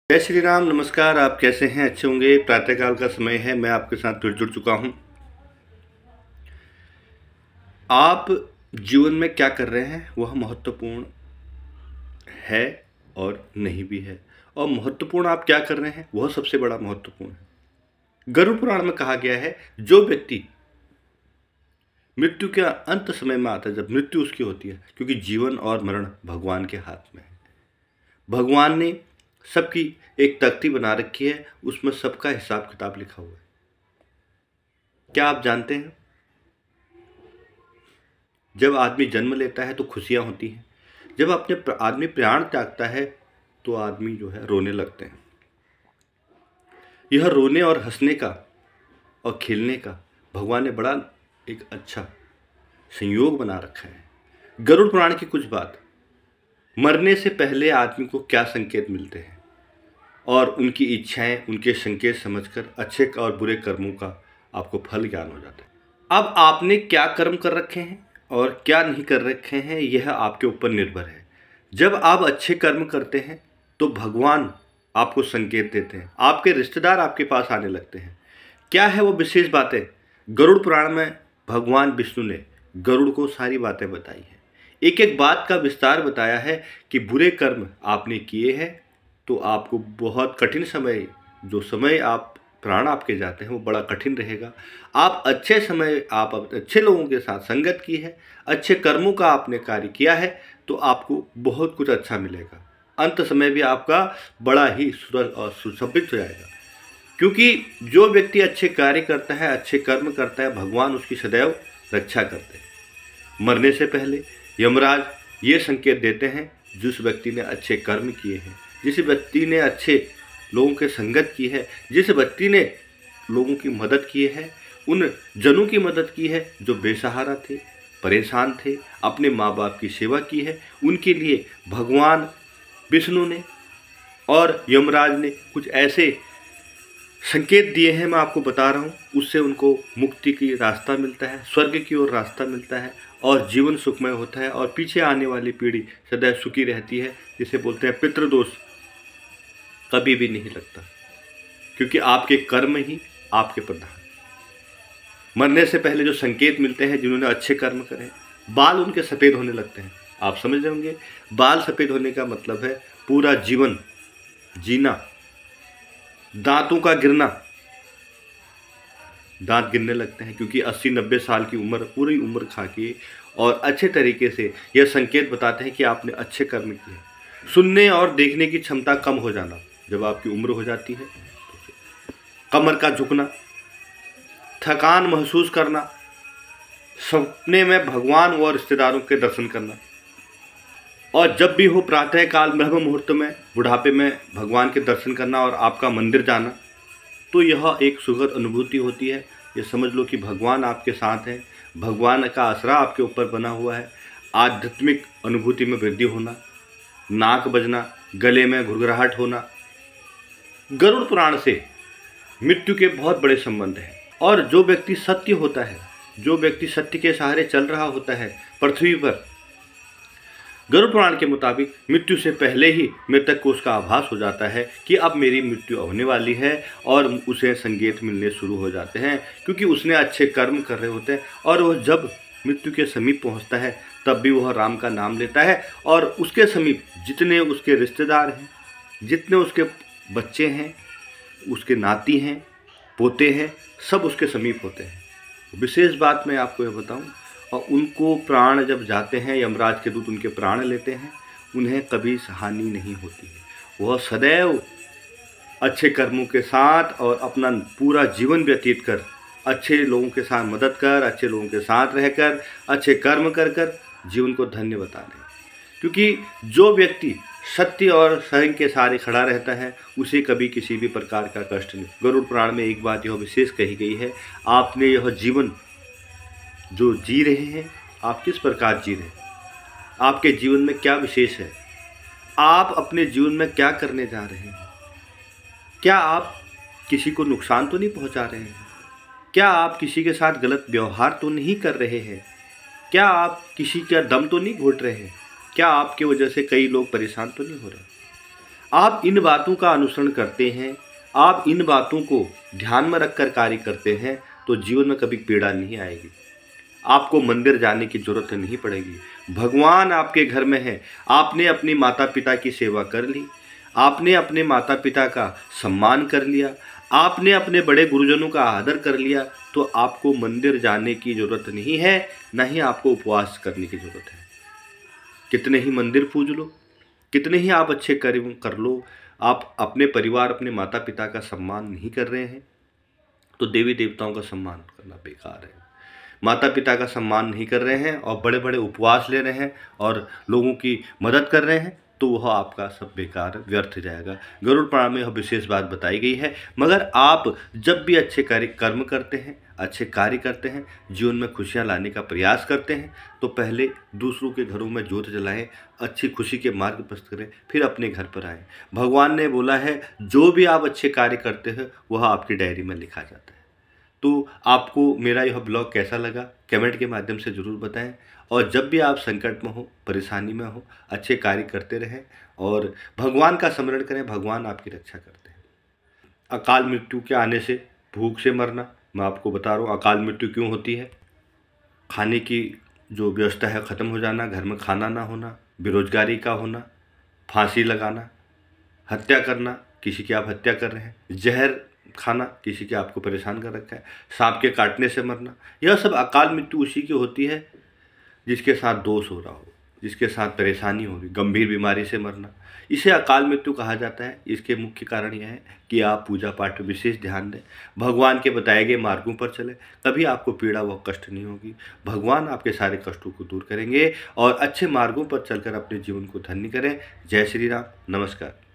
जय श्री राम। नमस्कार। आप कैसे हैं? अच्छे होंगे। प्रातःकाल का समय है, मैं आपके साथ फिर जुड़ चुका हूं। आप जीवन में क्या कर रहे हैं वह महत्वपूर्ण है और नहीं भी है, और महत्वपूर्ण आप क्या कर रहे हैं वह सबसे बड़ा महत्वपूर्ण है। गरुड़ पुराण में कहा गया है, जो व्यक्ति मृत्यु के अंत समय में आता है, जब मृत्यु उसकी होती है, क्योंकि जीवन और मरण भगवान के हाथ में है। भगवान ने सबकी एक तख्ती बना रखी है, उसमें सबका हिसाब किताब लिखा हुआ है। क्या आप जानते हैं, जब आदमी जन्म लेता है तो खुशियां होती हैं, जब अपने आदमी प्राण त्यागता है तो आदमी जो है रोने लगते हैं। यह रोने और हंसने का और खेलने का भगवान ने बड़ा एक अच्छा संयोग बना रखा है। गरुड़ पुराण की कुछ बात, मरने से पहले आदमी को क्या संकेत मिलते हैं और उनकी इच्छाएं, उनके संकेत समझकर अच्छे और बुरे कर्मों का आपको फल ज्ञान हो जाता है। अब आपने क्या कर्म कर रखे हैं और क्या नहीं कर रखे हैं, यह आपके ऊपर निर्भर है। जब आप अच्छे कर्म करते हैं तो भगवान आपको संकेत देते हैं, आपके रिश्तेदार आपके पास आने लगते हैं। क्या है वो विशेष बातें? गरुड़ पुराण में भगवान विष्णु ने गरुड़ को सारी बातें बताई हैं, एक एक बात का विस्तार बताया है कि बुरे कर्म आपने किए हैं तो आपको बहुत कठिन समय, जो समय आप प्राण आपके जाते हैं वो बड़ा कठिन रहेगा। आप अच्छे समय, आप अच्छे लोगों के साथ संगत की है, अच्छे कर्मों का आपने कार्य किया है तो आपको बहुत कुछ अच्छा मिलेगा। अंत समय भी आपका बड़ा ही सुरल और सुशोभित हो जाएगा, क्योंकि जो व्यक्ति अच्छे कार्य करता है, अच्छे कर्म करता है, भगवान उसकी सदैव रक्षा करते हैं। मरने से पहले यमराज ये संकेत देते हैं, जिस व्यक्ति ने अच्छे कर्म किए हैं, जिस व्यक्ति ने अच्छे लोगों के संगत की है, जिस व्यक्ति ने लोगों की मदद की है, उन जनों की मदद की है जो बेसहारा थे, परेशान थे, अपने माँ बाप की सेवा की है, उनके लिए भगवान विष्णु ने और यमराज ने कुछ ऐसे संकेत दिए हैं, मैं आपको बता रहा हूँ। उससे उनको मुक्ति की रास्ता मिलता है, स्वर्ग की ओर रास्ता मिलता है और जीवन सुखमय होता है और पीछे आने वाली पीढ़ी सदैव सुखी रहती है। जिसे बोलते हैं पितृदोष कभी भी नहीं लगता, क्योंकि आपके कर्म ही आपके प्रधान। मरने से पहले जो संकेत मिलते हैं, जिन्होंने अच्छे कर्म करे, बाल उनके सफ़ेद होने लगते हैं। आप समझ रहे होंगे, बाल सफ़ेद होने का मतलब है पूरा जीवन जीना, दांतों का गिरना, दांत गिरने लगते हैं, क्योंकि 80-90 साल की उम्र, पूरी उम्र खा के और अच्छे तरीके से यह संकेत बताते हैं कि आपने अच्छे कर्म किए। सुनने और देखने की क्षमता कम हो जाना, जब आपकी उम्र हो जाती है, कमर का झुकना, थकान महसूस करना, सपने में भगवान व रिश्तेदारों के दर्शन करना, और जब भी हो प्रातःकाल ब्रह्म मुहूर्त में, बुढ़ापे में भगवान के दर्शन करना और आपका मंदिर जाना, तो यह एक सुखद अनुभूति होती है। ये समझ लो कि भगवान आपके साथ हैं, भगवान का आसरा आपके ऊपर बना हुआ है। आध्यात्मिक अनुभूति में वृद्धि होना, नाक बजना, गले में घुरघुराहट होना। गरुड़ पुराण से मृत्यु के बहुत बड़े संबंध हैं, और जो व्यक्ति सत्य होता है, जो व्यक्ति सत्य के सहारे चल रहा होता है पृथ्वी पर, गरुड़ पुराण के मुताबिक मृत्यु से पहले ही मृतक को उसका आभास हो जाता है कि अब मेरी मृत्यु होने वाली है, और उसे संकेत मिलने शुरू हो जाते हैं, क्योंकि उसने अच्छे कर्म कर रहे होते हैं। और वह जब मृत्यु के समीप पहुंचता है तब भी वह राम का नाम लेता है, और उसके समीप जितने उसके रिश्तेदार हैं, जितने उसके बच्चे हैं, उसके नाती हैं, पोते हैं, सब उसके समीप होते हैं। विशेष बात मैं आपको यह बताऊं, और उनको प्राण जब जाते हैं, यमराज के दूत उनके प्राण लेते हैं, उन्हें कभी हानि नहीं होती है। वह सदैव अच्छे कर्मों के साथ और अपना पूरा जीवन व्यतीत कर, अच्छे लोगों के साथ मदद कर, अच्छे लोगों के साथ रहकर, अच्छे कर्म कर कर जीवन को धन्य बता दें। क्योंकि जो व्यक्ति सत्य और सही के सहारे खड़ा रहता है, उसे कभी किसी भी प्रकार का कष्ट नहीं। गरुड़ पुराण में एक बात यह विशेष कही गई है, आपने यह जीवन जो जी रहे हैं, आप किस प्रकार जी रहे हैं, आपके जीवन में क्या विशेष है, आप अपने जीवन में क्या करने जा रहे हैं, क्या आप किसी को नुकसान तो नहीं पहुंचा रहे हैं, क्या आप किसी के साथ गलत व्यवहार तो नहीं कर रहे हैं, क्या आप किसी का दम तो नहीं घोट रहे हैं, क्या आपकी वजह से कई लोग परेशान तो नहीं हो रहे। आप इन बातों का अनुसरण करते हैं, आप इन बातों को ध्यान में रखकर कार्य करते हैं, तो जीवन में कभी पीड़ा नहीं आएगी। आपको मंदिर जाने की जरूरत नहीं पड़ेगी। भगवान आपके घर में है। आपने अपने माता पिता की सेवा कर ली, आपने अपने माता पिता का सम्मान कर लिया, आपने अपने बड़े गुरुजनों का आदर कर लिया, तो आपको मंदिर जाने की जरूरत नहीं है, ना ही आपको उपवास करने की जरूरत है। कितने ही मंदिर पूज लो, कितने ही आप अच्छे कर्म कर लो, आप अपने परिवार, अपने माता पिता का सम्मान नहीं कर रहे हैं, तो देवी देवताओं का सम्मान करना बेकार है। माता पिता का सम्मान नहीं कर रहे हैं और बड़े बड़े उपवास ले रहे हैं और लोगों की मदद कर रहे हैं, तो वह आपका सब बेकार व्यर्थ जाएगा। गरुड़ पुराण में यह विशेष बात बताई गई है। मगर आप जब भी अच्छे कर्म करते हैं, अच्छे कार्य करते हैं, जीवन में खुशियां लाने का प्रयास करते हैं, तो पहले दूसरों के घरों में ज्योत जलाएं, अच्छी खुशी के मार्ग प्रशस्त करें, फिर अपने घर पर आएँ। भगवान ने बोला है, जो भी आप अच्छे कार्य करते हैं वह आपकी डायरी में लिखा जाता है। तो आपको मेरा यह ब्लॉग कैसा लगा कमेंट के माध्यम से ज़रूर बताएं। और जब भी आप संकट में हो, परेशानी में हो, अच्छे कार्य करते रहें और भगवान का स्मरण करें, भगवान आपकी रक्षा करते हैं। अकाल मृत्यु के आने से, भूख से मरना, मैं आपको बता रहा हूँ अकाल मृत्यु क्यों होती है। खाने की जो व्यवस्था है ख़त्म हो जाना, घर में खाना ना होना, बेरोजगारी का होना, फांसी लगाना, हत्या करना, किसी की आप हत्या कर रहे हैं, जहर खाना, किसी के आपको परेशान कर रखा है, सांप के काटने से मरना, यह सब अकाल मृत्यु उसी की होती है जिसके साथ दोष हो रहा हो, जिसके साथ परेशानी हो रही, गंभीर बीमारी से मरना, इसे अकाल मृत्यु कहा जाता है। इसके मुख्य कारण यह है कि आप पूजा पाठ पर विशेष ध्यान दें, भगवान के बताए गए मार्गों पर चलें, कभी आपको पीड़ा व कष्ट नहीं होगी। भगवान आपके सारे कष्टों को दूर करेंगे और अच्छे मार्गों पर चलकर अपने जीवन को धन्य करें। जय श्री राम, नमस्कार।